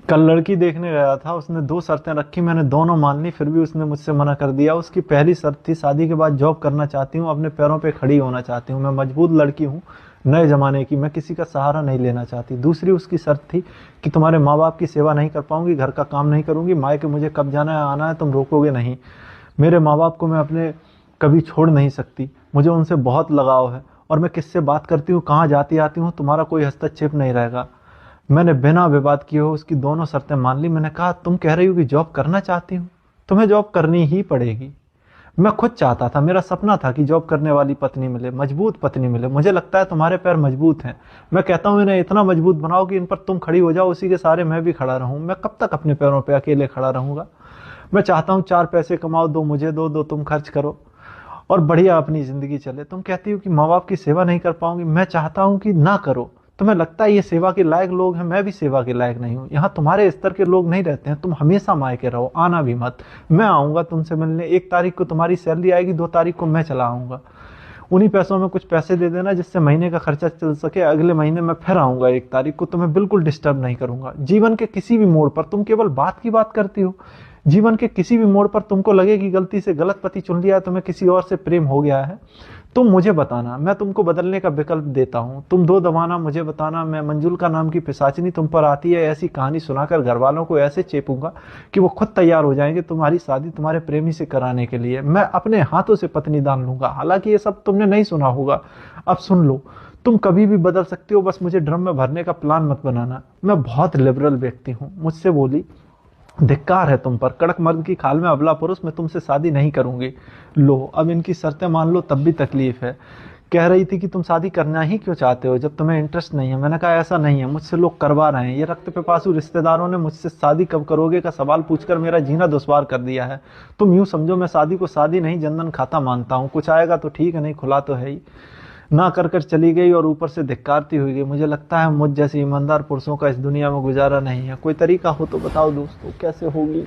कल लड़की देखने गया था, उसने 2 शर्तें रखी, मैंने दोनों मान ली, फिर भी उसने मुझसे मना कर दिया। उसकी पहली शर्त थी शादी के बाद जॉब करना चाहती हूँ, अपने पैरों पे खड़ी होना चाहती हूँ, मैं मजबूत लड़की हूँ नए ज़माने की, मैं किसी का सहारा नहीं लेना चाहती। दूसरी उसकी शर्त थी कि तुम्हारे माँ बाप की सेवा नहीं कर पाऊंगी, घर का काम नहीं करूंगी, मायके मुझे कब जाना है आना है तुम रोकोगे नहीं। मेरे माँ बाप को मैं अपने कभी छोड़ नहीं सकती, मुझे उनसे बहुत लगाव है, और मैं किससे बात करती हूँ कहाँ जाती आती हूँ तुम्हारा कोई हस्तक्षेप नहीं रहेगा। मैंने बिना विवाद किए हो उसकी दोनों शर्तें मान ली। मैंने कहा तुम कह रही हो कि जॉब करना चाहती हूँ, तुम्हें जॉब करनी ही पड़ेगी। मैं खुद चाहता था, मेरा सपना था कि जॉब करने वाली पत्नी मिले, मजबूत पत्नी मिले। मुझे लगता है तुम्हारे पैर मजबूत हैं, मैं कहता हूँ इन्हें इतना मजबूत बनाओ कि इन पर तुम खड़ी हो जाओ, उसी के सहारे मैं भी खड़ा रहूं। मैं कब तक अपने पैरों पे अकेले खड़ा रहूंगा? मैं चाहता हूँ 4 पैसे कमाओ, दो मुझे दो, दो तुम खर्च करो और बढ़िया अपनी जिंदगी चले। तुम कहती हो कि माँ बाप की सेवा नहीं कर पाऊंगी, मैं चाहता हूँ कि ना करो। तुम्हें लगता है ये सेवा के लायक लोग हैं, मैं भी सेवा के लायक नहीं हूँ। यहाँ तुम्हारे स्तर के लोग नहीं रहते हैं, तुम हमेशा मायके रहो, आना भी मत। मैं आऊंगा तुमसे मिलने, 1 तारीख को तुम्हारी सैलरी आएगी, 2 तारीख को मैं चला आऊंगा। उन्हीं पैसों में कुछ पैसे दे देना जिससे महीने का खर्चा चल सके। अगले महीने मैं फिर आऊंगा 1 तारीख को, तुम्हें बिल्कुल डिस्टर्ब नहीं करूंगा। जीवन के किसी भी मोड़ पर तुम केवल बात की बात करती हो। जीवन के किसी भी मोड़ पर तुमको लगे कि गलती से गलत पति चुन लिया है, तुम्हें किसी और से प्रेम हो गया है, तुम मुझे बताना, मैं तुमको बदलने का विकल्प देता हूँ। तुम दो दबाना, मुझे बताना, मैं मंजुल का नाम की पिशाचिनी तुम पर आती है ऐसी कहानी सुनाकर घर वालों को ऐसे चेपूंगा कि वो खुद तैयार हो जाएंगे तुम्हारी शादी तुम्हारे प्रेमी से कराने के लिए। मैं अपने हाथों से पत्नी दान लूंगा। हालांकि ये सब तुमने नहीं सुना होगा, अब सुन लो। तुम कभी भी बदल सकती हो, बस मुझे ड्रम में भरने का प्लान मत बनाना। मैं बहुत लिबरल व्यक्ति हूँ। मुझसे बोली, धिक्कार है तुम पर, कड़क मर्द की खाल में अबला पुरुष, मैं तुमसे शादी नहीं करूंगी। लो अब इनकी शर्तें मान लो तब भी तकलीफ है। कह रही थी कि तुम शादी करना ही क्यों चाहते हो जब तुम्हें इंटरेस्ट नहीं है। मैंने कहा ऐसा नहीं है, मुझसे लोग करवा रहे हैं। ये रक्त पिपासु रिश्तेदारों ने मुझसे शादी कब करोगे का सवाल पूछकर मेरा जीना दुश्वार कर दिया है। तुम यूं समझो मैं शादी को शादी नहीं जनधन खाता मानता हूँ। कुछ आएगा तो ठीक है, नहीं खुला तो है ही। ना कर कर चली गई और ऊपर से धिक्कारती हुई गई। मुझे लगता है मुझ जैसे ईमानदार पुरुषों का इस दुनिया में गुजारा नहीं है। कोई तरीका हो तो बताओ दोस्तों, कैसे होगी?